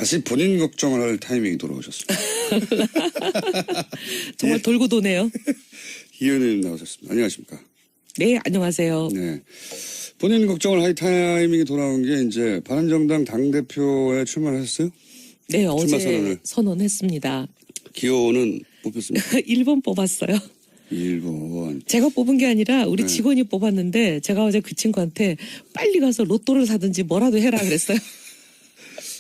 다시 본인 걱정을 할 타이밍이 돌아오셨습니다. 정말 돌고 도네요. 이 의원님 나오셨습니다. 안녕하십니까? 네, 안녕하세요. 네. 본인 걱정을 할 타이밍이 돌아온 게 이제 바른정당 당대표에 출마를 하셨어요? 네, 출마 어제 선언했습니다. 기호는 뽑혔습니다. 1번 뽑았어요. 1번. 제가 뽑은 게 아니라 우리 네. 직원이 뽑았는데 제가 어제 그 친구한테 빨리 가서 로또를 사든지 뭐라도 해라 그랬어요.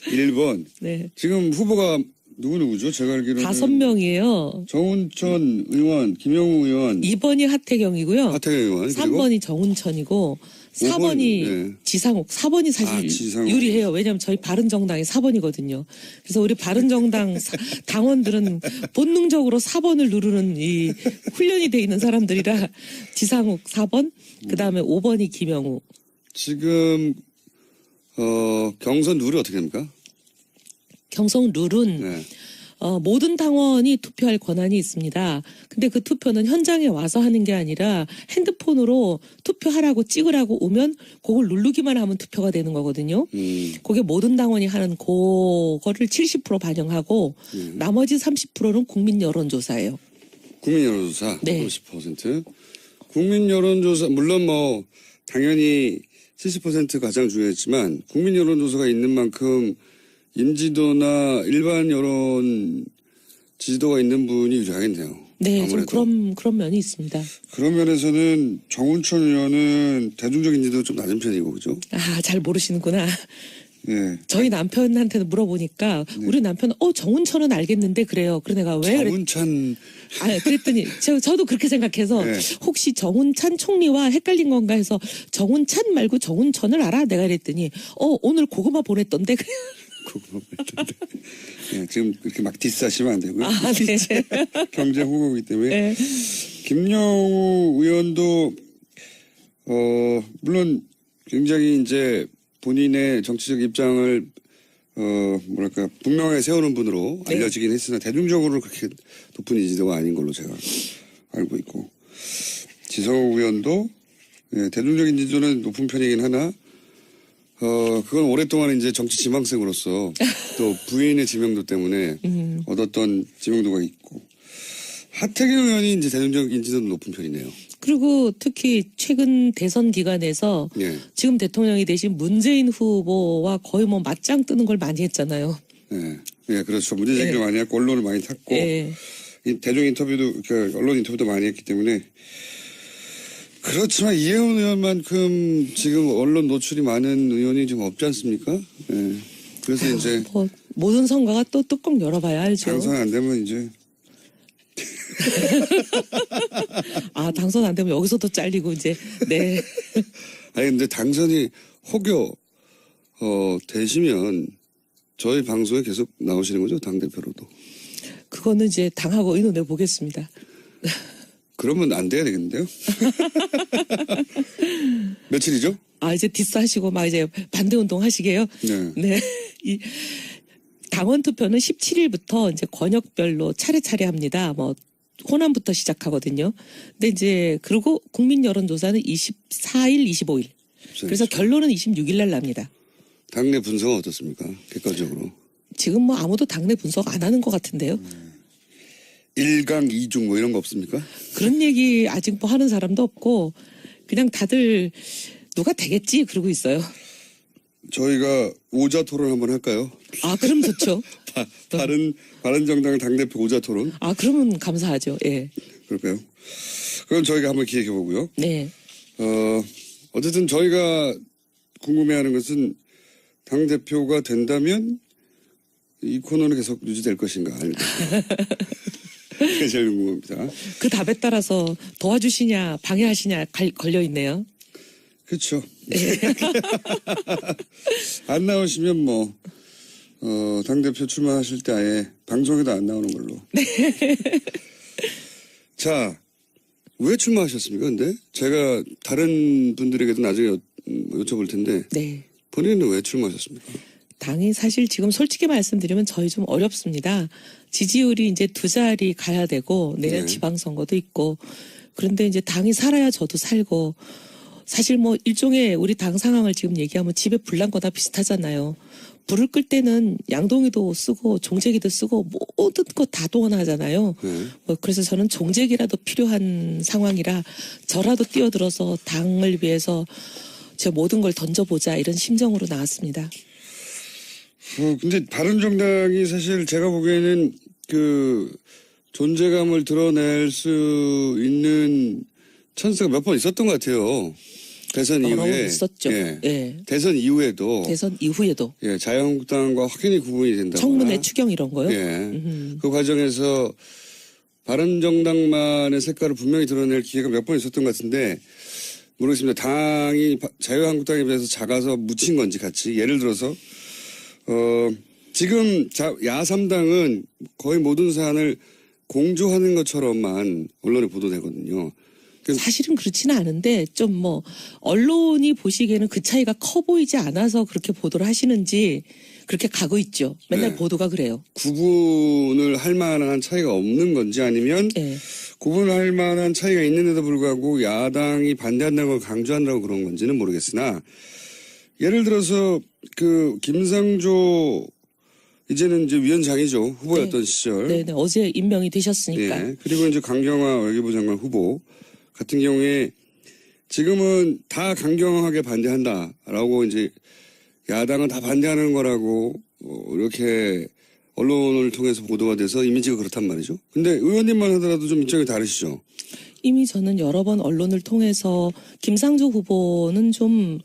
1번. 네. 지금 후보가 누구죠? 제가 알기로는 5명이에요. 정운천 의원, 김영우 의원, 2번이 하태경이고요. 하태경 의원, 그리고 3번이 정운천이고 4번이 네. 지상욱. 4번이 사실 지상욱. 유리해요. 왜냐하면 저희 바른정당이 4번이거든요. 그래서 우리 바른정당 당원들은 본능적으로 4번을 누르는 이 훈련이 돼 있는 사람들이라 지상욱 4번, 그다음에 5번이 김영우. 지금 경선 룰이 어떻게 됩니까? 경선 룰은 네. 모든 당원이 투표할 권한이 있습니다. 근데 그 투표는 현장에 와서 하는 게 아니라 핸드폰으로 투표하라고 찍으라고 오면 그걸 누르기만 하면 투표가 되는 거거든요. 그게 모든 당원이 하는 그거를 70% 반영하고 나머지 30%는 국민 여론조사예요. 국민 여론조사 네. 30%. 국민 여론조사 물론 뭐 당연히 70% 가장 중요했지만 국민 여론조사가 있는 만큼 인지도나 일반 여론 지지도가 있는 분이 유리하겠네요. 네, 좀 아무래도. 그런 면이 있습니다. 그런 면에서는 정운천 의원은 대중적 인지도 좀 낮은 편이고 그죠? 아, 잘 모르시는구나. 네. 저희 남편한테도 물어보니까 우리 남편은 정운천은 알겠는데 그래요. 그래 내가 왜 그랬 정운찬 그랬더니 저도 그렇게 생각해서 네. 혹시 정운찬 총리와 헷갈린 건가 해서 정운찬 말고 정운천을 알아? 내가 그랬더니 오늘 고구마 보냈던데 그래. 네, 지금 그렇게 막 디스하시면 안 되고요. 아, 네. 경제 후보이기 때문에. 네. 김영우 의원도 물론 굉장히 이제 본인의 정치적 입장을 뭐랄까 분명하게 세우는 분으로 네. 알려지긴 했으나 대중적으로 그렇게 높은 인지도가 아닌 걸로 제가 알고 있고 지성욱 의원도 예, 대중적 인지도는 높은 편이긴 하나 그건 오랫동안 이제 정치 지망생으로서 또 부인의 지명도 때문에 얻었던 지명도가 있고 하태경 의원이 이제 대중적 인지도는 높은 편이네요. 그리고 특히 최근 대선 기간에서 예. 지금 대통령이 되신 문재인 후보와 거의 뭐 맞짱 뜨는 걸 많이 했잖아요. 예, 예, 그렇죠. 문제 제기를 예. 많이 했고 언론을 많이 탔고 예. 이 대중 인터뷰도 언론 인터뷰도 많이 했기 때문에 그렇지만 이혜원 의원만큼 지금 언론 노출이 많은 의원이 좀 없지 않습니까? 예. 그래서 이제 뭐 모든 선거가 또 뚜껑 열어봐야 알죠. 당선 안 되면 이제 당선 안 되면 여기서도 잘리고 이제 네. 아니 근데 당선이 혹여 되시면 저희 방송에 계속 나오시는 거죠? 당대표로도. 그거는 이제 당하고 의논해 보겠습니다. 그러면 안 돼야 되겠는데요? 며칠이죠? 이제 디스하시고 막 이제 반대 운동 하시게요. 네. 네. 이 당원 투표는 17일부터 이제 권역별로 차례차례 합니다. 뭐 호남부터 시작하거든요. 근데 이제 그리고 국민 여론조사는 24일, 25일. 그래서 결론은 26일 날 납니다. 당내 분석은 어떻습니까? 객관적으로. 지금 뭐 아무도 당내 분석 안 하는 것 같은데요. 1강 2중 뭐 이런 거 없습니까? 그런 얘기 아직 뭐 하는 사람도 없고 그냥 다들 누가 되겠지 그러고 있어요. 저희가 오자 토론 한번 할까요? 그럼 좋죠. 바른정당 당대표 오자 토론. 그러면 감사하죠. 예. 그럴까요? 그럼 저희가 한번 기획해 보고요. 네. 어쨌든 저희가 궁금해하는 것은 당대표가 된다면 이 코너는 계속 유지될 것인가 아닐 것인가. 그게 제일 궁금합니다. 그 답에 따라서 도와주시냐 방해하시냐 걸려 있네요. 그렇죠. 안 나오시면 뭐 당대표 출마하실 때 아예 방송에도 안 나오는 걸로. 네. 자, 왜 출마하셨습니까? 근데 제가 다른 분들에게도 나중에 여쭤볼 텐데 네. 본인은 왜 출마하셨습니까? 당이 사실 지금 솔직히 말씀드리면 저희 좀 어렵습니다. 지지율이 이제 2자리 가야 되고 내년 네. 지방선거도 있고 그런데 이제 당이 살아야 저도 살고 사실 뭐 일종의 우리 당 상황을 지금 얘기하면 집에 불 난 거다 비슷하잖아요. 불을 끌 때는 양동이도 쓰고 종제기도 쓰고 모든 거 다 동원하잖아요. 뭐 그래서 저는 종제기라도 필요한 상황이라 저라도 뛰어들어서 당을 위해서 제 모든 걸 던져보자 이런 심정으로 나왔습니다. 근데 바른정당이 사실 제가 보기에는 그 존재감을 드러낼 수 있는 찬스가 몇 번 있었던 것 같아요. 대선 여러 번 이후에. 있었죠. 예. 예. 대선 이후에도. 대선 이후에도 예, 자유한국당과 확연히 구분이 된다거나. 청문회 추경 이런 거요? 예. 그 과정에서 바른정당만의 색깔을 분명히 드러낼 기회가 몇 번 있었던 것 같은데 모르겠습니다. 당이 자유한국당에 비해서 작아서 묻힌 건지 같이. 예를 들어서 지금 야3당은 거의 모든 사안을 공조하는 것처럼만 언론에 보도되거든요. 사실은 그렇지는 않은데 좀 뭐 언론이 보시기에는 그 차이가 커 보이지 않아서 그렇게 보도를 하시는지 그렇게 가고 있죠. 맨날 네. 보도가 그래요. 구분을 할 만한 차이가 없는 건지 아니면 예. 구분할 만한 차이가 있는데도 불구하고 야당이 반대한다는 걸 강조한다고 그런 건지는 모르겠으나 예를 들어서 그 김상조 이제는 이제 위원장이죠. 후보였던 시절. 네네. 어제 임명이 되셨으니까. 예. 그리고 이제 강경화 외교부 장관 후보 같은 경우에 지금은 다 강경하게 반대한다라고 이제 야당은 다 반대하는 거라고 이렇게 언론을 통해서 보도가 돼서 이미지가 그렇단 말이죠. 근데 의원님만 하더라도 좀 입장이 다르시죠. 이미 저는 여러 번 언론을 통해서 김상조 후보는 좀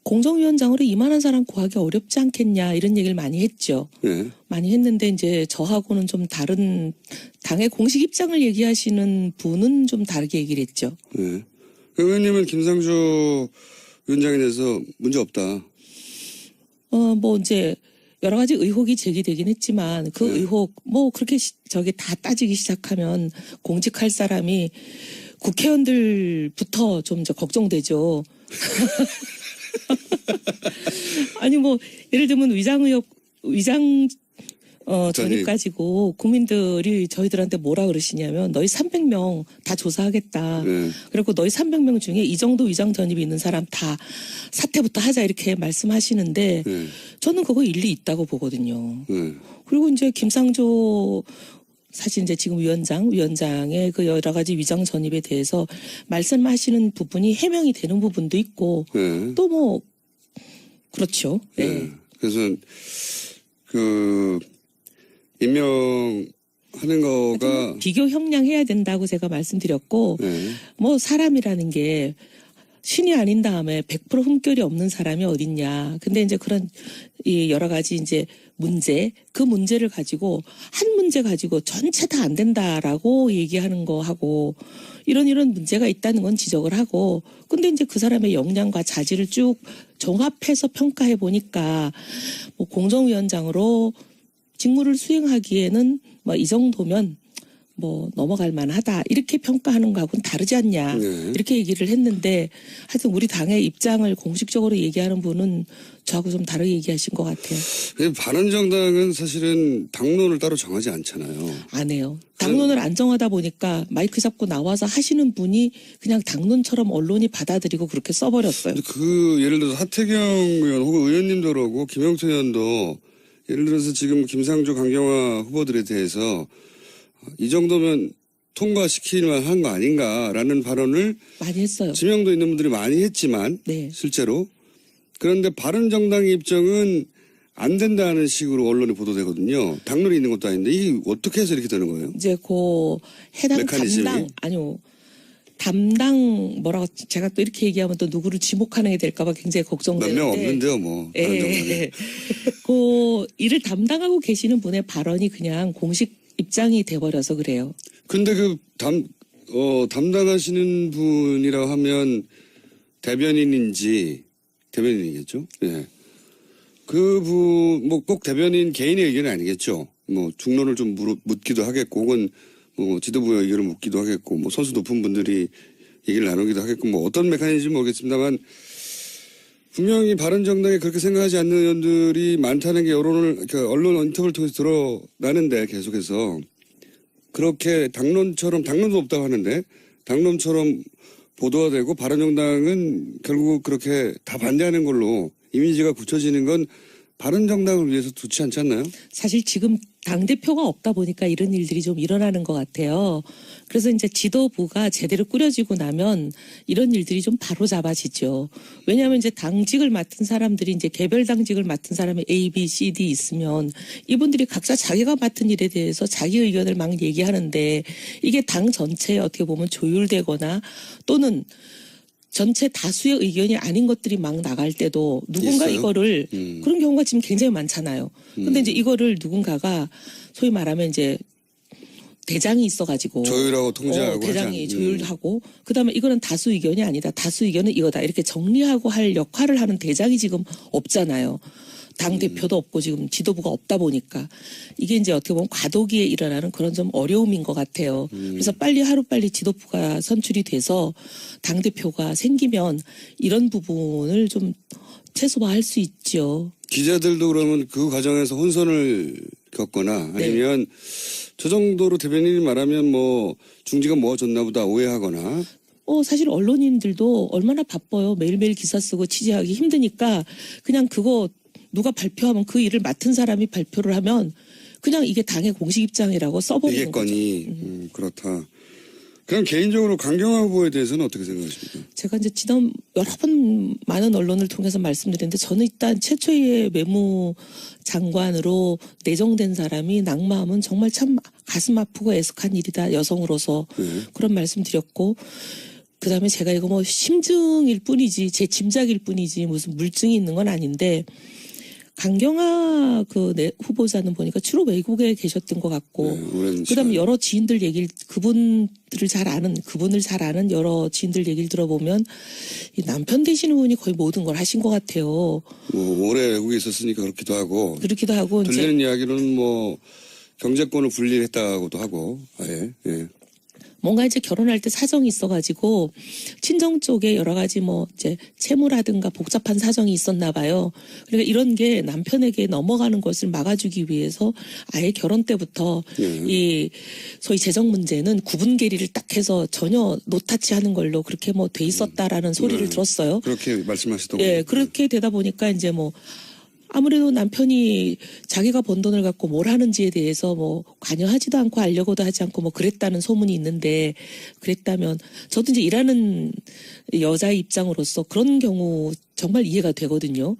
공정위원장으로 이만한 사람 구하기 어렵지 않겠냐 이런 얘기를 많이 했죠. 예. 많이 했는데 이제 저하고는 좀 다른 당의 공식 입장을 얘기하시는 분은 좀 다르게 얘기를 했죠. 예. 의원님은 김상조 위원장에 대해서 문제 없다. 뭐 이제 여러 가지 의혹이 제기되긴 했지만 그 의혹 뭐 그렇게 저기 다 따지기 시작하면 공직할 사람이 국회의원들부터 좀 이제 걱정되죠. 아니 뭐 예를 들면 위장 전입 가지고 국민들이 저희들한테 뭐라 그러시냐면 너희 300명 다 조사하겠다. 그리고 너희 300명 중에 이 정도 위장 전입이 있는 사람 다 사퇴부터 하자 이렇게 말씀하시는데 저는 그거 일리 있다고 보거든요. 그리고 이제 김상조 사실 이제 지금 위원장의 그 여러 가지 위장 전입에 대해서 말씀하시는 부분이 해명이 되는 부분도 있고 또 뭐 그렇죠. 네. 그래서 그 임명하는 거가 비교 형량해야 된다고 제가 말씀드렸고 뭐 사람이라는 게 신이 아닌 다음에 100% 흠결이 없는 사람이 어딨냐. 근데 이제 그런 이 여러 가지 이제 그 문제를 가지고 한 문제 가지고 전체 다 안 된다라고 얘기하는 거 하고 이런 문제가 있다는 건 지적을 하고 근데 이제 그 사람의 역량과 자질을 쭉 종합해서 평가해 보니까 뭐 공정위원장으로 직무를 수행하기에는 뭐 이 정도면 뭐 넘어갈 만하다 이렇게 평가하는 거하고는 다르지 않냐 이렇게 얘기를 했는데 하여튼 우리 당의 입장을 공식적으로 얘기하는 분은 저하고 좀 다르게 얘기하신 것 같아요. 바른정당은 사실은 당론을 따로 정하지 않잖아요. 안 해요. 당론을 안 정하다 보니까 마이크 잡고 나와서 하시는 분이 그냥 당론처럼 언론이 받아들이고 그렇게 써버렸어요. 그 예를 들어서 하태경 의원 혹은 의원님도 그러고 김영철 의원도 예를 들어서 지금 김상조 강경화 후보들에 대해서 이 정도면 통과시킬 만한 거 아닌가라는 발언을 많이 했어요. 지명도 있는 분들이 많이 했지만 실제로 그런데 바른정당의 입장은 안 된다는 식으로 언론에 보도되거든요. 당론이 있는 것도 아닌데 이게 어떻게 해서 이렇게 되는 거예요? 이제 그 해당 메커니즘이? 담당 뭐라고 제가 또 이렇게 얘기하면 또 누구를 지목하는 게 될까 봐 굉장히 걱정되는데 몇 명 없는데요 뭐. 그 일을 담당하고 계시는 분의 발언이 그냥 공식 입장이 돼버려서 그래요. 근데 담당하시는 분이라 하면 대변인이겠죠? 예. 그분, 뭐 꼭 대변인 개인의 의견은 아니겠죠? 뭐 중론을 좀 묻기도 하겠고, 혹은 뭐 지도부의 의견을 묻기도 하겠고, 뭐 선수 높은 분들이 얘기를 나누기도 하겠고, 뭐 어떤 메커니즘인지 모르겠습니다만, 분명히 바른정당에 그렇게 생각하지 않는 의원들이 많다는 게 언론 인터뷰를 통해서 드러나는데 계속해서 그렇게 당론도 없다고 하는데 당론처럼 보도가 되고 바른정당은 결국 그렇게 다 반대하는 걸로 이미지가 굳혀지는 건 바른정당을 위해서 좋지 않지 않나요? 사실 지금 당대표가 없다 보니까 이런 일들이 좀 일어나는 것 같아요. 그래서 이제 지도부가 제대로 꾸려지고 나면 이런 일들이 좀 바로 잡아지죠. 왜냐하면 이제 당직을 맡은 사람들이 이제 개별 당직을 맡은 사람이 A, B, C, D 있으면 이분들이 각자 자기가 맡은 일에 대해서 자기 의견을 막 얘기하는데 이게 당 전체에 어떻게 보면 조율되거나 또는 전체 다수의 의견이 아닌 것들이 막 나갈 때도 누군가 있어요? 이거를 그런 경우가 지금 굉장히 많잖아요. 근데 이제 이거를 누군가가 소위 말하면 이제 대장이 있어가지고 조율하고 통제하고 대장이 하지 않- 조율하고 그다음에 이거는 다수 의견이 아니다. 다수 의견은 이거다. 이렇게 정리하고 할 역할을 하는 대장이 지금 없잖아요. 당 대표도 없고 지금 지도부가 없다 보니까 이게 이제 어떻게 보면 과도기에 일어나는 그런 좀 어려움인 것 같아요. 그래서 빨리 하루빨리 지도부가 선출이 돼서 당 대표가 생기면 이런 부분을 좀 최소화할 수 있죠. 기자들도 그러면 그 과정에서 혼선을 겪거나 네. 아니면 저 정도로 대변인이 말하면 뭐 중지가 모아졌나 보다 오해하거나 사실 언론인들도 얼마나 바빠요. 매일매일 기사 쓰고 취재하기 힘드니까 그냥 그거 누가 발표하면 그 일을 맡은 사람이 발표를 하면 그냥 이게 당의 공식 입장이라고 써버리는 거죠. 이겠거니 그렇다. 그럼 개인적으로 강경화 후보에 대해서는 어떻게 생각하십니까? 제가 이제 지난 여러 번 많은 언론을 통해서 말씀드렸는데 저는 일단 최초의 외무장관으로 내정된 사람이 낙마하면 정말 참 가슴 아프고 애석한 일이다. 여성으로서 그런 말씀 드렸고 그다음에 제가 이거 뭐 심증일 뿐이지 제 짐작일 뿐이지 무슨 물증이 있는 건 아닌데 강경화 후보자는 보니까 주로 외국에 계셨던 것 같고 오랜 그다음에 시간. 여러 지인들 얘기를 그분을 잘 아는 여러 지인들 얘기를 들어보면 이 남편 되시는 분이 거의 모든 걸 하신 것 같아요. 뭐 오래 외국에 있었으니까 그렇기도 하고 그렇기도 하고 이제 들리는 이야기로는 뭐 경제권을 분리했다고도 하고 아예 예. 뭔가 이제 결혼할 때 사정이 있어가지고 친정 쪽에 여러 가지 뭐 이제 채무라든가 복잡한 사정이 있었나 봐요. 그러니까 이런 게 남편에게 넘어가는 것을 막아주기 위해서 아예 결혼 때부터 이 소위 재정 문제는 구분 계리를 딱 해서 전혀 노타치하는 걸로 그렇게 뭐 돼 있었다라는 소리를 들었어요. 그렇게 말씀하시더군요. 예, 그렇게 되다 보니까 이제 뭐 아무래도 남편이 자기가 번 돈을 갖고 뭘 하는지에 대해서 뭐 관여하지도 않고 알려고도 하지 않고 뭐 그랬다는 소문이 있는데 그랬다면 저도 이제 일하는 여자의 입장으로서 그런 경우 정말 이해가 되거든요.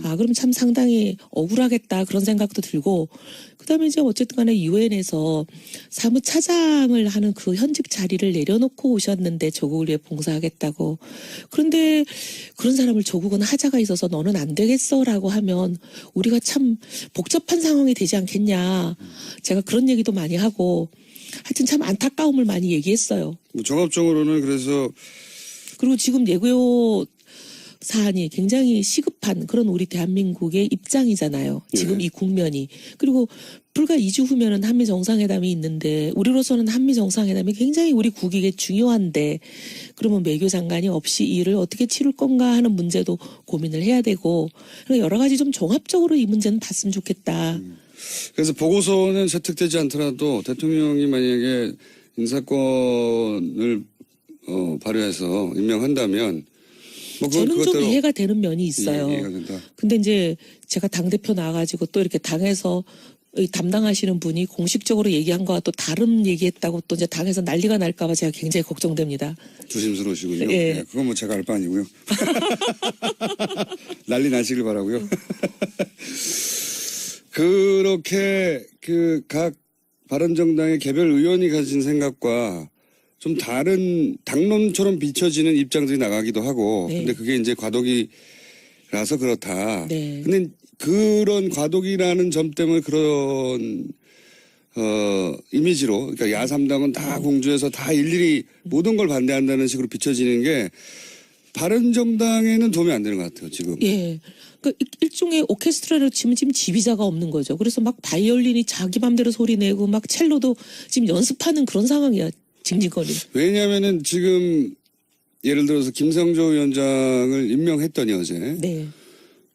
아, 그럼 참 상당히 억울하겠다 그런 생각도 들고 그다음에 이제 어쨌든 간에 유엔에서 사무차장을 하는 그 현직 자리를 내려놓고 오셨는데 조국을 위해 봉사하겠다고. 그런데 그런 사람을 조국은 하자가 있어서 너는 안 되겠어라고 하면 우리가 참 복잡한 상황이 되지 않겠냐. 제가 그런 얘기도 많이 하고 하여튼 참 안타까움을 많이 얘기했어요. 뭐 종합적으로는 그래서 그리고 지금 예고요 사안이 굉장히 시급한 그런 우리 대한민국의 입장이잖아요. 지금 이 국면이. 그리고 불과 2주 후면은 한미 정상회담이 있는데 우리로서는 한미 정상회담이 굉장히 우리 국익에 중요한데 그러면 외교 장관이 없이 이 일을 어떻게 치룰 건가 하는 문제도 고민을 해야 되고 여러 가지 좀 종합적으로 이 문제는 봤으면 좋겠다. 그래서 보고서는 채택되지 않더라도 대통령이 만약에 인사권을 발휘해서 임명한다면 뭐 저는 좀 그것대로 이해가 되는 면이 있어요. 이해가 된다. 근데 이제 제가 당대표 나와가지고 또 이렇게 당에서 이 담당하시는 분이 공식적으로 얘기한 거와 또 다른 얘기했다고 또 이제 당에서 난리가 날까봐 제가 굉장히 걱정됩니다. 조심스러우시군요. 예. 네, 그건 뭐 제가 알 바 아니고요. 난리 나시길 바라고요. 그렇게 그 각 바른정당의 개별 의원이 가진 생각과 좀 다른 당론처럼 비춰지는 입장들이 나가기도 하고 네. 근데 그게 이제 과도기라서 그렇다. 네. 근데 그런 과도기라는 점 때문에 그런 이미지로 그러니까 야삼당은 다 공주해서 다 일일이 모든 걸 반대한다는 식으로 비춰지는 게 바른정당에는 도움이 안 되는 것 같아요 지금. 예. 그 일종의 오케스트라로 치면 지금 지휘자가 없는 거죠. 그래서 막 바이올린이 자기 맘대로 소리 내고 막 첼로도 지금 연습하는 그런 상황이야. 징징거리. 왜냐하면은 지금 예를 들어서 김성조 위원장을 임명했더니 어제 네.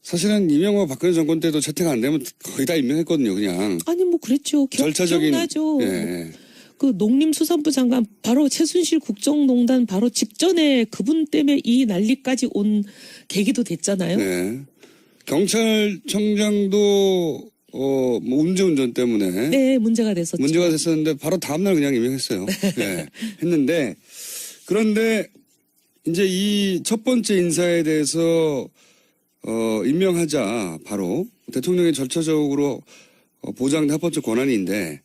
사실은 이명박 박근혜 정권 때도 채택 안 되면 거의 다 임명했거든요 그냥 아니 뭐 그랬죠. 절차적인 기억나죠. 예. 그 농림수산부 장관 바로 최순실 국정농단 바로 직전에 그분 때문에 이 난리까지 온 계기도 됐잖아요. 네. 경찰청장도 뭐 음주운전 때문에 네, 문제가 됐었죠. 문제가 됐었는데 바로 다음날 그냥 임명했어요. 네. 했는데 그런데 이제 이 첫 번째 인사에 대해서 임명하자 바로 대통령이 절차적으로 보장된 합법적 권한인데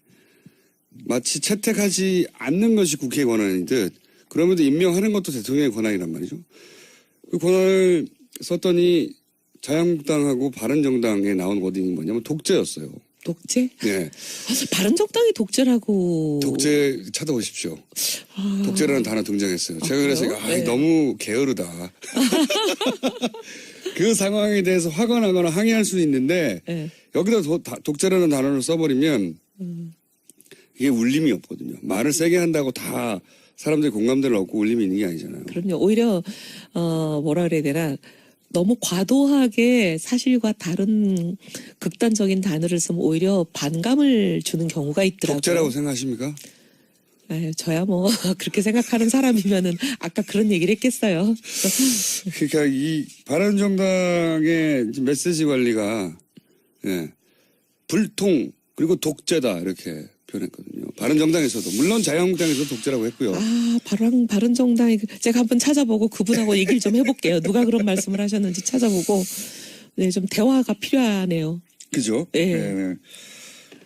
마치 채택하지 않는 것이 국회의 권한인 듯 그러면서 임명하는 것도 대통령의 권한이란 말이죠. 그 권한을 썼더니 자유한국당하고 바른정당에 나온 워딩이 뭐냐면 독재였어요. 독재? 네. 바른정당이 독재라고. 독재 찾아보십시오. 독재라는 단어 등장했어요. 제가 그래서 네. 너무 게으르다. 그 상황에 대해서 화가 나거나 항의할 수는 있는데 네. 여기다 독재라는 단어를 써버리면 이게 울림이 없거든요. 말을 세게 한다고 다 사람들이 공감대를 얻고 울림이 있는 게 아니잖아요. 그럼요. 오히려 뭐라 그래야 되나 너무 과도하게 사실과 다른 극단적인 단어를 쓰면 오히려 반감을 주는 경우가 있더라고요. 독재라고 생각하십니까? 아유, 저야 뭐 그렇게 생각하는 사람이면은 아까 그런 얘기를 했겠어요. 그러니까 이 바른정당의 메시지 관리가 불통 그리고 독재다 이렇게 표현했거든요. 바른정당에서도 물론 자유한국당에서도 독재라고 했고요. 바른정당이 제가 한번 찾아보고 그분하고 얘기를 좀 해볼게요. 누가 그런 말씀을 하셨는지 찾아보고 네, 좀 대화가 필요하네요. 그죠? 네. 네.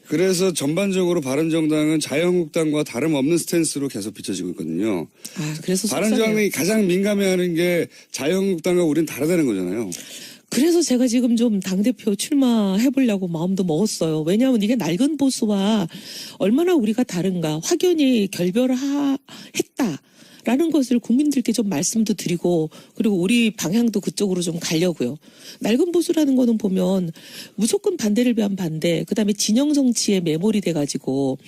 그래서 전반적으로 바른정당은 자유한국당과 다름없는 스탠스로 계속 비춰지고 있거든요. 그래서 바른정당이 가장 민감해하는 게 자유한국당과 우리는 다르다는 거잖아요. 그래서 제가 지금 좀 당대표 출마해보려고 마음도 먹었어요. 왜냐하면 이게 낡은 보수와 얼마나 우리가 다른가 확연히 결별했다라는 것을 국민들께 좀 말씀도 드리고 그리고 우리 방향도 그쪽으로 좀 가려고요. 낡은 보수라는 거는 보면 무조건 반대를 위한 반대 그다음에 진영 정치에 매몰이 돼가지고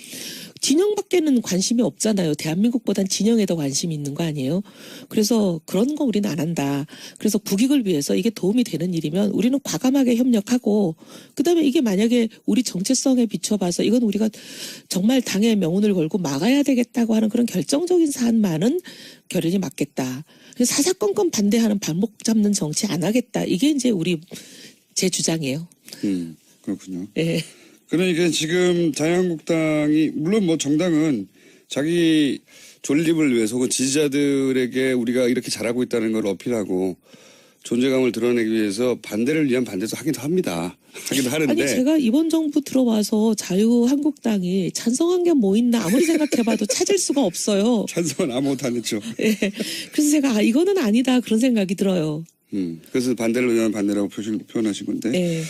진영밖에는 관심이 없잖아요. 대한민국보단 진영에 더 관심이 있는 거 아니에요? 그래서 그런 거 우리는 안 한다. 그래서 국익을 위해서 이게 도움이 되는 일이면 우리는 과감하게 협력하고 그다음에 이게 만약에 우리 정체성에 비춰봐서 이건 우리가 정말 당의 명운을 걸고 막아야 되겠다고 하는 그런 결정적인 사안만은 결연히 맞겠다. 그래서 사사건건 반대하는 발목 잡는 정치 안 하겠다. 이게 이제 제 주장이에요. 그렇군요. 네. 그러니까 지금 자유한국당이 물론 뭐 정당은 자기 존립을 위해서 혹은 지지자들에게 우리가 이렇게 잘하고 있다는 걸 어필하고 존재감을 드러내기 위해서 반대를 위한 반대도 하기도 합니다. 하기도 하는데. 아니 제가 이번 정부 들어와서 자유한국당이 찬성한 게 뭐 있나 아무리 생각해봐도 찾을 수가 없어요. 찬성은 아무것도 안 했죠. 네. 그래서 제가 이거는 아니다 그런 생각이 들어요. 그래서 반대를 위한 반대라고 표현하신 건데. 네.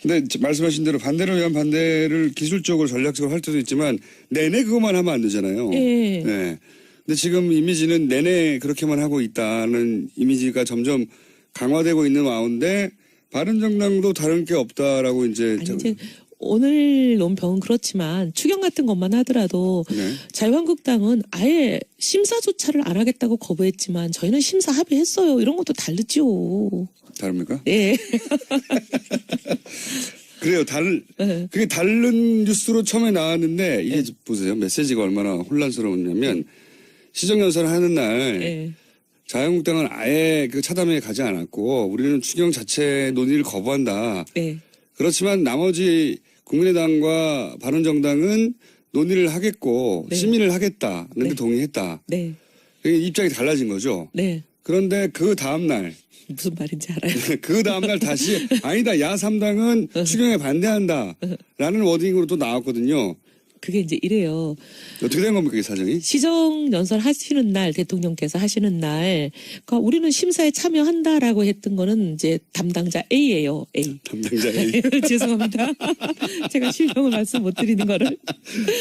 근데 말씀하신 대로 반대를 위한 반대를 기술적으로 전략적으로 할 때도 있지만 내내 그것만 하면 안 되잖아요. 네. 네. 근데 지금 이미지는 내내 그렇게만 하고 있다는 이미지가 점점 강화되고 있는 가운데 바른정당도 다른 게 없다라고 이제. 아니, 이제 오늘 논평은 그렇지만 추경 같은 것만 하더라도 네. 자유한국당은 아예 심사조차를 안 하겠다고 거부했지만 저희는 심사 합의했어요. 이런 것도 다르죠. 다릅니까? 네. 그래요. 네. 그게 다른 뉴스로 처음에 나왔는데 이게 보세요. 메시지가 얼마나 혼란스러웠냐면 시정연설을 하는 날 네. 자유한국당은 아예 그 차담회에 가지 않았고 우리는 추경 자체 논의를 거부한다. 네. 그렇지만 나머지 국민의당과 바른정당은 논의를 하겠고 네. 심의를 하겠다는 데 네. 동의했다. 네. 입장이 달라진 거죠. 네. 그런데 그 다음날 무슨 말인지 알아요. 그 다음날 다시 아니다 야3당은 추경에 반대한다라는 워딩으로 또 나왔거든요. 그게 이제 이래요. 어떻게 된 겁니까 이 사정이? 시정연설 하시는 날 대통령께서 하시는 날 그러니까 우리는 심사에 참여한다라고 했던 거는 이제 담당자 A예요. A. 담당자 A. 죄송합니다. 제가 실명을 말씀 못 드리는 거를.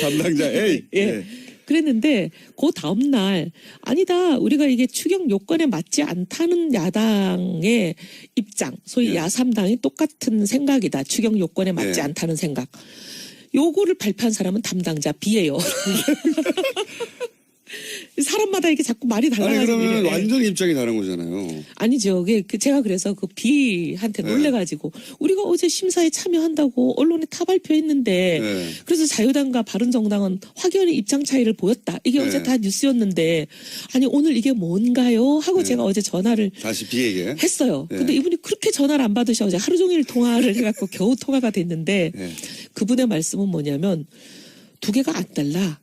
담당자 A. 예. 네. 그랬는데 그 다음 날 아니다 우리가 이게 추경 요건에 맞지 않다는 야당의 입장 소위 예. 야3당이 똑같은 생각이다 추경 요건에 맞지 예. 않다는 생각 요거를 발표한 사람은 담당자 B예요. 사람마다 이렇게 자꾸 말이 아니 달라가지고. 그러면 이래. 완전 입장이 다른 거잖아요. 아니죠. 제가 그래서 그 B한테 네. 놀래가지고 우리가 어제 심사에 참여한다고 언론에 타 발표했는데 네. 그래서 자유당과 바른정당은 확연히 입장 차이를 보였다. 이게 네. 어제 다 뉴스였는데 아니 오늘 이게 뭔가요? 하고 네. 제가 어제 전화를 다시 B에게. 했어요. 네. 근데 이분이 그렇게 전화를 안 받으셔. 어제 하루 종일 통화를 해갖고 겨우 통화가 됐는데 네. 그분의 말씀은 뭐냐면 두 개가 안 달라.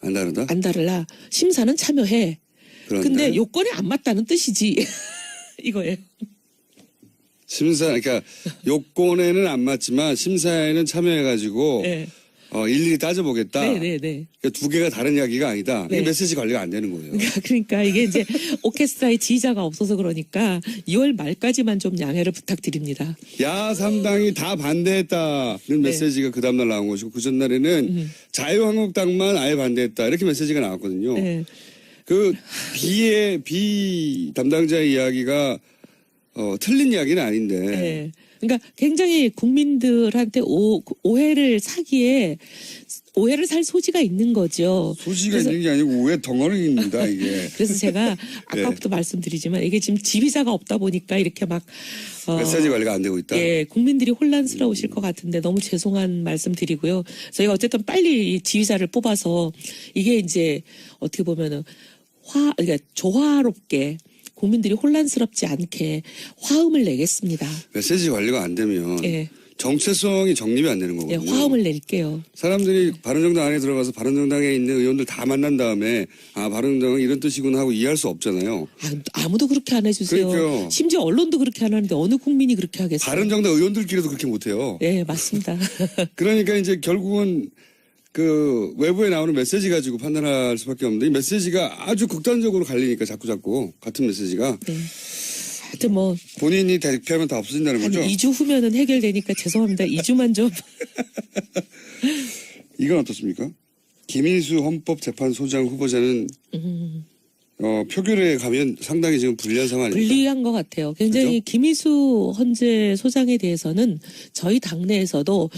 안 다르다? 안 다르라. 심사는 참여해. 그런데 근데 요건에 안 맞다는 뜻이지. 이거예요. 심사 그러니까 요건에는 안 맞지만 심사에는 참여해가지고 네. 일일이 따져보겠다. 네네네. 그러니까 두 개가 다른 이야기가 아니다. 네. 이게 메시지 관리가 안 되는 거예요. 그러니까 이게 이제 오케스트라의 지휘자가 없어서 그러니까 2월 말까지만 좀 양해를 부탁드립니다. 야 3당이 다 반대했다는 네. 메시지가 그 다음날 나온 것이고 그 전날에는 자유한국당만 아예 반대했다 이렇게 메시지가 나왔거든요. 네. 그 B 담당자의 이야기가 틀린 이야기는 아닌데 네. 그러니까 굉장히 국민들한테 오해를 사기에 오해를 살 소지가 있는 거죠. 소지가 그래서- 있는 게 아니고 오해 덩어리입니다 이게. 그래서 제가 아까부터 말씀드리지만 이게 지금 지휘자가 없다 보니까 이렇게 막 메시지 관리가 안 되고 있다. 예, 국민들이 혼란스러우실 것 같은데 너무 죄송한 말씀 드리고요. 저희가 어쨌든 빨리 이 지휘자를 뽑아서 이게 이제 어떻게 보면은 그러니까 조화롭게 국민들이 혼란스럽지 않게 화음을 내겠습니다. 메시지 관리가 안 되면 예, 정체성이 정립이 안 되는 예, 거거든요. 화음을 낼게요. 사람들이 바른정당 안에 들어가서 바른정당에 있는 의원들 다 만난 다음에 아 바른정당은 이런 뜻이구나 하고 이해할 수 없잖아요. 아무도 그렇게 안 해주세요. 그러니까요. 심지어 언론도 그렇게 안 하는데 어느 국민이 그렇게 하겠어요? 바른정당 의원들끼리도 그렇게 못해요. 예, 맞습니다. 그러니까 이제 결국은 그 외부에 나오는 메시지 가지고 판단할 수밖에 없는데 이 메시지가 아주 극단적으로 갈리니까 자꾸 같은 메시지가 네. 하여튼 뭐 본인이 대표하면 다 없어진다는 한 거죠. 2주 후면은 해결되니까 죄송합니다. 2주만 좀. 이건 어떻습니까? 김인수 헌법재판소장 후보자는 표결에 가면 상당히 지금 불리한 상황 아닙니까? 불리한 것 같아요. 굉장히 그죠? 김희수 헌재 소장에 대해서는 저희 당내에서도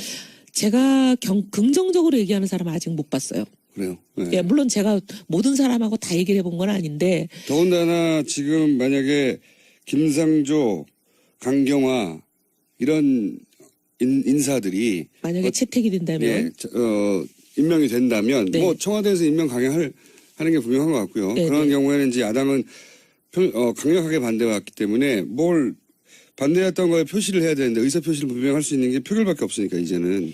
제가 긍정적으로 얘기하는 사람 아직 못 봤어요. 그래요. 네. 예, 물론 제가 모든 사람하고 다 얘기를 해본 건 아닌데 더군다나 지금 만약에 김상조, 강경화 이런 인사들이 만약에 채택이 된다면 예, 임명이 된다면 네. 뭐 청와대에서 임명 강행하는 게 분명한 것 같고요. 네, 그런 네. 경우에는 이제 야당은 강력하게 반대해왔기 때문에 뭘 반대했던 거에 표시를 해야 되는데 의사 표시를 분명할 수 있는 게 표결밖에 없으니까 이제는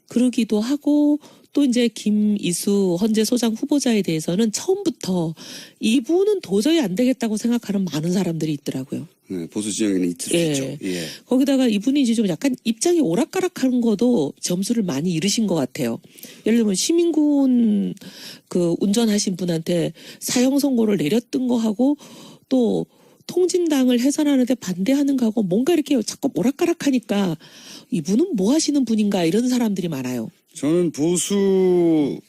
그러기도 하고 또 이제 김이수 헌재 소장 후보자에 대해서는 처음부터 이분은 도저히 안 되겠다고 생각하는 많은 사람들이 있더라고요. 네, 보수 진영에는 있을 수 예. 있죠. 예. 거기다가 이분이 이제 좀 약간 입장이 오락가락하는 것도 점수를 많이 잃으신 것 같아요. 예를 들면 시민군 그 운전하신 분한테 사형 선고를 내렸던 거 하고 또 통진당을 해산하는데 반대하는 거하고 뭔가 이렇게 자꾸 오락가락하니까 이분은 뭐 하시는 분인가 이런 사람들이 많아요. 저는 보수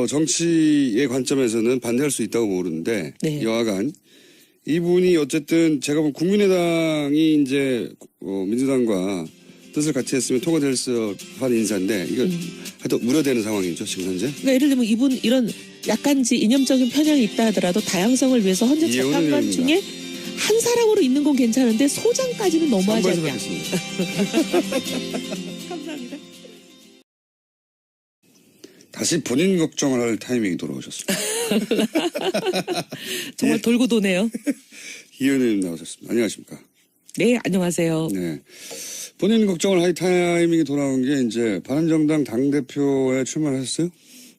정치의 관점에서는 반대할 수 있다고 모르는데 네. 여하간 이분이 어쨌든 제가 보면 국민의당이 이제 민주당과 뜻을 같이 했으면 통과될 한 인사인데 이거 하여튼 우려되는 상황이죠 지금 현재. 그러니까 예를 들면 이분 이런 약간지 이념적인 편향이 있다 하더라도 다양성을 위해서 헌재 이해훈 재판관 의원입니다. 중에 한 사람으로 있는 건 괜찮은데 소장까지는 너무하지 3번에서 않냐. 뵙겠습니다. 감사합니다. 다시 본인 걱정을 할 타이밍이 돌아오셨습니다. 정말 돌고 도네요. 이 의원님 나오셨습니다. 안녕하십니까. 네, 안녕하세요. 네. 본인 걱정을 할 타이밍이 돌아온 게 이제 바른정당 당대표에 출마를 하셨어요?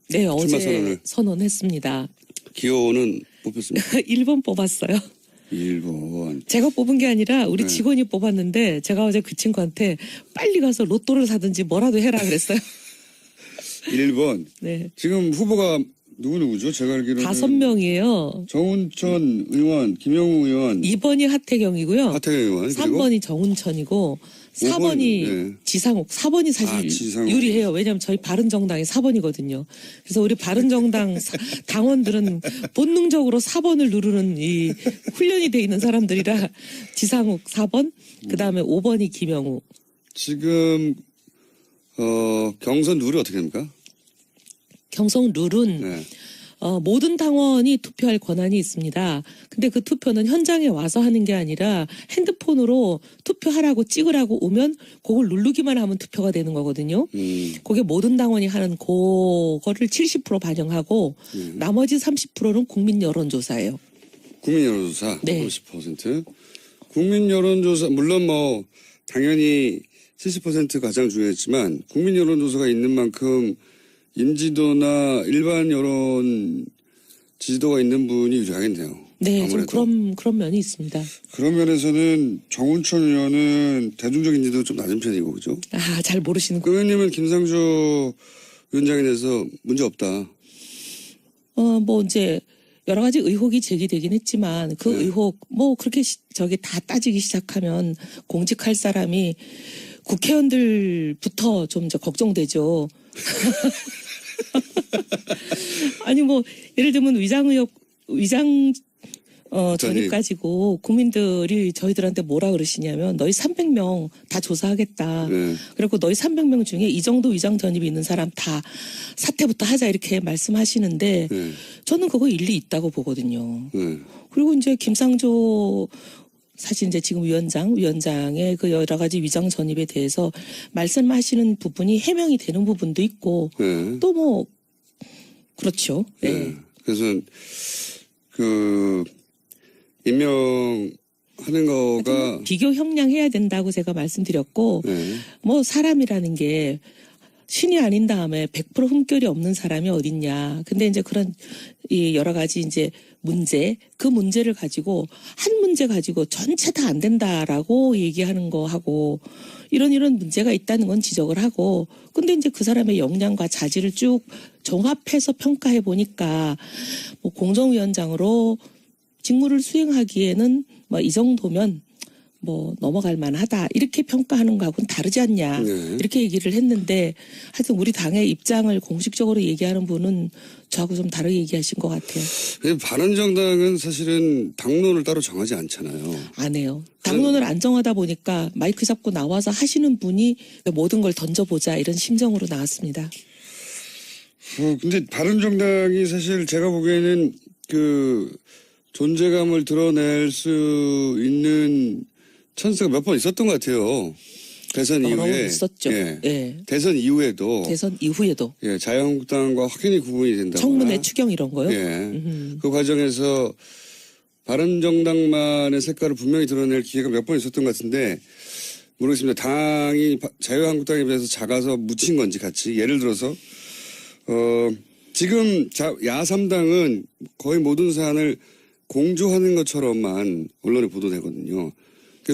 네, 어제 선언을. 선언했습니다. 기호는 뽑혔습니다. 1번 뽑았어요. 1번. 제가 뽑은 게 아니라 우리 네. 직원이 뽑았는데 제가 어제 그 친구한테 빨리 가서 로또를 사든지 뭐라도 해라 그랬어요. 1번. 네. 지금 후보가 누구죠? 제가 알기로는 5명이에요. 정운천 의원, 김영우 의원, 2번이 하태경이고요. 하태경 의원, 그리고 3번이 정운천이고 4번이 5번, 네. 지상욱. 4번이 사실 지상욱. 유리해요. 왜냐하면 저희 바른정당이 4번이거든요. 그래서 우리 바른정당 당원들은 본능적으로 4번을 누르는 이 훈련이 돼 있는 사람들이라 지상욱 4번, 그다음에 5번이 김영우. 지금 경선 룰이 어떻게 됩니까? 경선 룰은 네. 모든 당원이 투표할 권한이 있습니다. 근데 그 투표는 현장에 와서 하는 게 아니라 핸드폰으로 투표하라고 찍으라고 오면 그걸 누르기만 하면 투표가 되는 거거든요. 그게 모든 당원이 하는 그거를 70% 반영하고 나머지 30%는 국민 여론조사예요. 국민 여론조사 네. 30%. 국민 여론조사 물론 뭐 당연히 70% 가장 중요했지만 국민 여론조사가 있는 만큼 인지도나 일반 여론 지지도가 있는 분이 유리하겠네요. 네, 아무래도. 좀 그런 면이 있습니다. 그런 면에서는 정운천 의원은 대중적인 인지도가 좀 낮은 편이고 그죠? 아, 잘 모르시는 그 의원님은 김상조 위원장에 대해서 문제 없다. 뭐 이제 여러 가지 의혹이 제기되긴 했지만 그 네. 의혹 뭐 그렇게 저기 다 따지기 시작하면 공직할 사람이 국회의원들부터 좀 이제 걱정되죠. 아니 뭐 예를 들면 위장 전입 가지고 국민들이 저희들한테 뭐라 그러시냐면 너희 300명 다 조사하겠다. 네. 그리고 너희 300명 중에 이 정도 위장 전입이 있는 사람 다 사퇴부터 하자 이렇게 말씀하시는데 네. 저는 그거 일리 있다고 보거든요. 네. 그리고 이제 김상조 사실 이제 지금 위원장의 그 여러 가지 위장 전입에 대해서 말씀하시는 부분이 해명이 되는 부분도 있고 네. 또 뭐 그렇죠. 네. 네. 그래서 그 임명하는 거가 비교 형량해야 된다고 제가 말씀드렸고 네. 뭐 사람이라는 게 신이 아닌 다음에 100% 흠결이 없는 사람이 어딨냐. 근데 이제 그런 이 여러 가지 이제 그 문제를 가지고 한 문제 가지고 전체 다 안 된다라고 얘기하는 거 하고 이런 문제가 있다는 건 지적을 하고 근데 이제 그 사람의 역량과 자질을 쭉 종합해서 평가해 보니까 뭐 공정위원장으로 직무를 수행하기에는 뭐 이 정도면 뭐 넘어갈 만하다 이렇게 평가하는 거하고는 다르지 않냐 네. 이렇게 얘기를 했는데 하여튼 우리 당의 입장을 공식적으로 얘기하는 분은 저하고 좀 다르게 얘기하신 것 같아요. 바른정당은 사실은 당론을 따로 정하지 않잖아요. 안 해요. 당론을 안 정하다 보니까 마이크 잡고 나와서 하시는 분이 모든 걸 던져보자 이런 심정으로 나왔습니다. 근데 바른정당이 사실 제가 보기에는 그 존재감을 드러낼 수 있는 찬스가 몇 번 있었던 것 같아요. 대선 여러 번 이후에. 있었죠. 예. 예. 대선 이후에도. 대선 이후에도 예, 자유한국당과 확연히 구분이 된다거나. 청문회 추경 이런 거요? 예. 그 과정에서 바른정당만의 색깔을 분명히 드러낼 기회가 몇 번 있었던 것 같은데 모르겠습니다. 당이 자유한국당에 비해서 작아서 묻힌 건지 같이. 예를 들어서 지금 야3당은 거의 모든 사안을 공조하는 것처럼만 언론에 보도되거든요.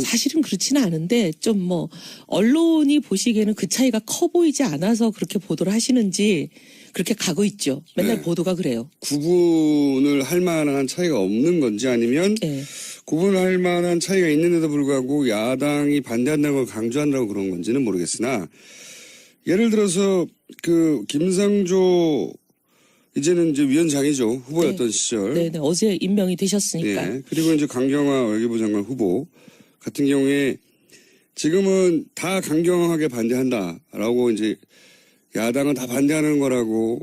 사실은 그렇지는 않은데 좀 뭐 언론이 보시기에는 그 차이가 커 보이지 않아서 그렇게 보도를 하시는지 그렇게 가고 있죠. 맨날 네. 보도가 그래요. 구분을 할 만한 차이가 없는 건지 아니면 예. 구분할 만한 차이가 있는데도 불구하고 야당이 반대한다는 걸 강조한다고 그런 건지는 모르겠으나 예를 들어서 그 김상조 이제는 이제 위원장이죠. 후보였던 시절. 네네. 어제 임명이 되셨으니까. 예. 그리고 이제 강경화 외교부 장관 후보 같은 경우에 지금은 다 강경하게 반대한다라고 이제 야당은 다 반대하는 거라고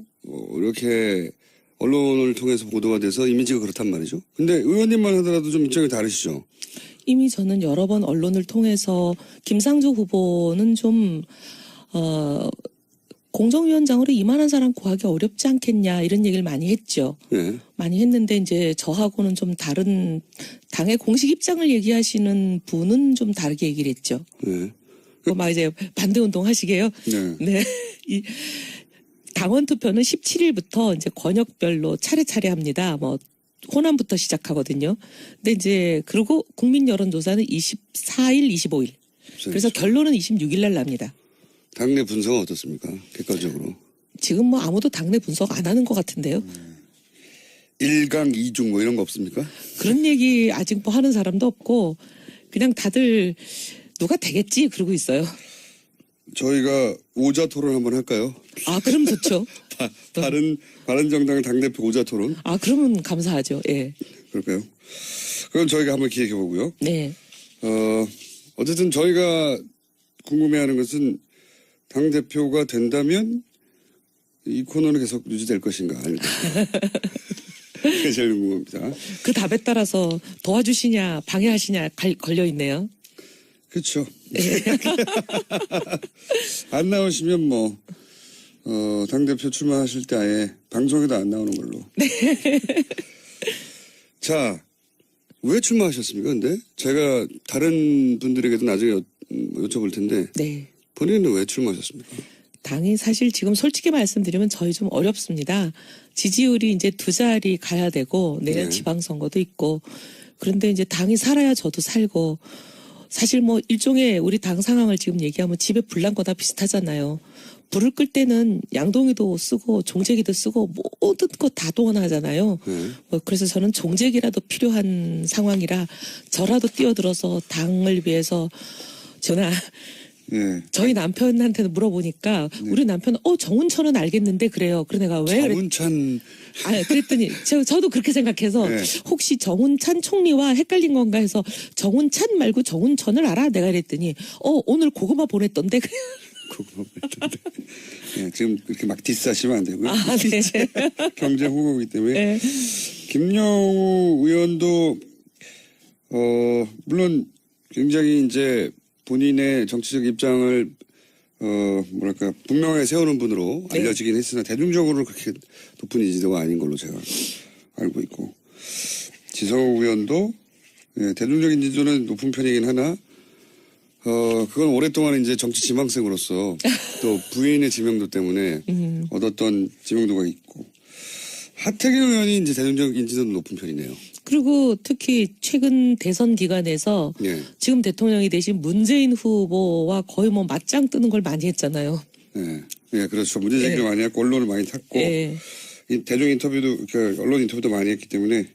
이렇게 언론을 통해서 보도가 돼서 이미지가 그렇단 말이죠. 근데 의원님만 하더라도 좀 입장이 다르시죠. 이미 저는 여러 번 언론을 통해서 김상조 후보는 좀 공정위원장으로 이만한 사람 구하기 어렵지 않겠냐 이런 얘기를 많이 했죠. 예. 많이 했는데 이제 저하고는 좀 다른 당의 공식 입장을 얘기하시는 분은 좀 다르게 얘기를 했죠. 예. 막 이제 반대 운동 하시게요. 네. 네. 이 당원 투표는 17일부터 이제 권역별로 차례차례 합니다. 뭐 호남부터 시작하거든요. 근데 이제 그리고 국민 여론조사는 24일, 25일. 그래서 결론은 26일 날 납니다. 당내 분석은 어떻습니까? 객관적으로. 지금 뭐 아무도 당내 분석 안 하는 것 같은데요. 1강 2중 뭐 이런 거 없습니까? 그런 얘기 아직 뭐 하는 사람도 없고 그냥 다들 누가 되겠지 그러고 있어요. 저희가 오자 토론 한번 할까요? 아, 그럼 좋죠. 바른정당 당대표 오자 토론. 아, 그러면 감사하죠. 예. 그럴까요? 그럼 저희가 한번 기획해 보고요. 네. 어쨌든 저희가 궁금해하는 것은 당대표가 된다면 이 코너는 계속 유지될 것인가 아닐까. 그게 제일 궁금합니다. 그 답에 따라서 도와주시냐 방해하시냐 걸려 있네요. 그렇죠. 안 나오시면 뭐 당대표 출마하실 때 아예 방송에도 안 나오는 걸로. 자, 왜 출마하셨습니까? 근데 제가 다른 분들에게도 나중에 여쭤볼 텐데 네. 본인은 왜 출마하셨습니까? 당이 사실 지금 솔직히 말씀드리면 저희 좀 어렵습니다. 지지율이 이제 2자리 가야 되고 내년 네. 지방선거도 있고 그런데 이제 당이 살아야 저도 살고 사실 뭐 일종의 우리 당 상황을 지금 얘기하면 집에 불 난 거나 비슷하잖아요. 불을 끌 때는 양동이도 쓰고 종제기도 쓰고 모든 거 다 동원하잖아요. 네. 그래서 저는 종제기라도 필요한 상황이라 저라도 뛰어들어서 당을 위해서 전화 예. 저희 남편한테 물어보니까 우리 남편은 정운천은 알겠는데 그래요. 그래 내가 왜 그랬 정운찬 그랬더니 저도 그렇게 생각해서 네. 혹시 정운찬 총리와 헷갈린 건가 해서 정운찬 말고 정운천을 알아? 내가 그랬더니 오늘 고구마 보냈던데 그래. 그거 했던데. 예, 지금 그렇게 막 디스하시면 안 되고요. 네. 경제 후보이기 때문에. 네. 김영우 의원도 물론 굉장히 이제 본인의 정치적 입장을 뭐랄까 분명하게 세우는 분으로 네. 알려지긴 했으나 대중적으로는 그렇게 높은 인지도가 아닌 걸로 제가 알고 있고 지성욱 의원도 예, 대중적인 인지도는 높은 편이긴 하나 그건 오랫동안 이제 정치 지망생으로서 또 부인의 지명도 때문에 얻었던 지명도가 있고 하태경 의원이 이제 대중적 인지도는 높은 편이네요. 그리고 특히 최근 대선 기간에서 예. 지금 대통령이 되신 문재인 후보와 거의 뭐 맞짱 뜨는 걸 많이 했잖아요. 예, 예, 그렇죠. 문제 제기를 많이 했고 언론을 많이 탔고 예. 이 대중 인터뷰도 그러니까 언론 인터뷰도 많이 했기 때문에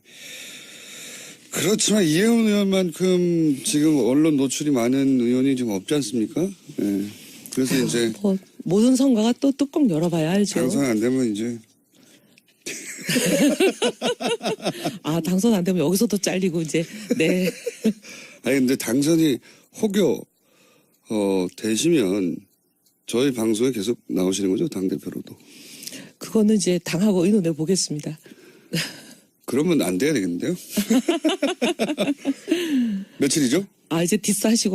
그렇지만 이혜원 의원만큼 지금 언론 노출이 많은 의원이 좀 없지 않습니까? 예. 그래서 이제 뭐 모든 선거가 또 뚜껑 열어봐야 알죠. 당선 안 되면 이제 당선 안 되면 여기서도 잘리고 이제 네. 아니 근데 당선이 혹여 되시면 저희 방송에 계속 나오시는 거죠? 당대표로도. 그거는 이제 당하고 의논해 보겠습니다. 그러면 안 돼야 되겠는데요? 며칠이죠? 이제 디스하시고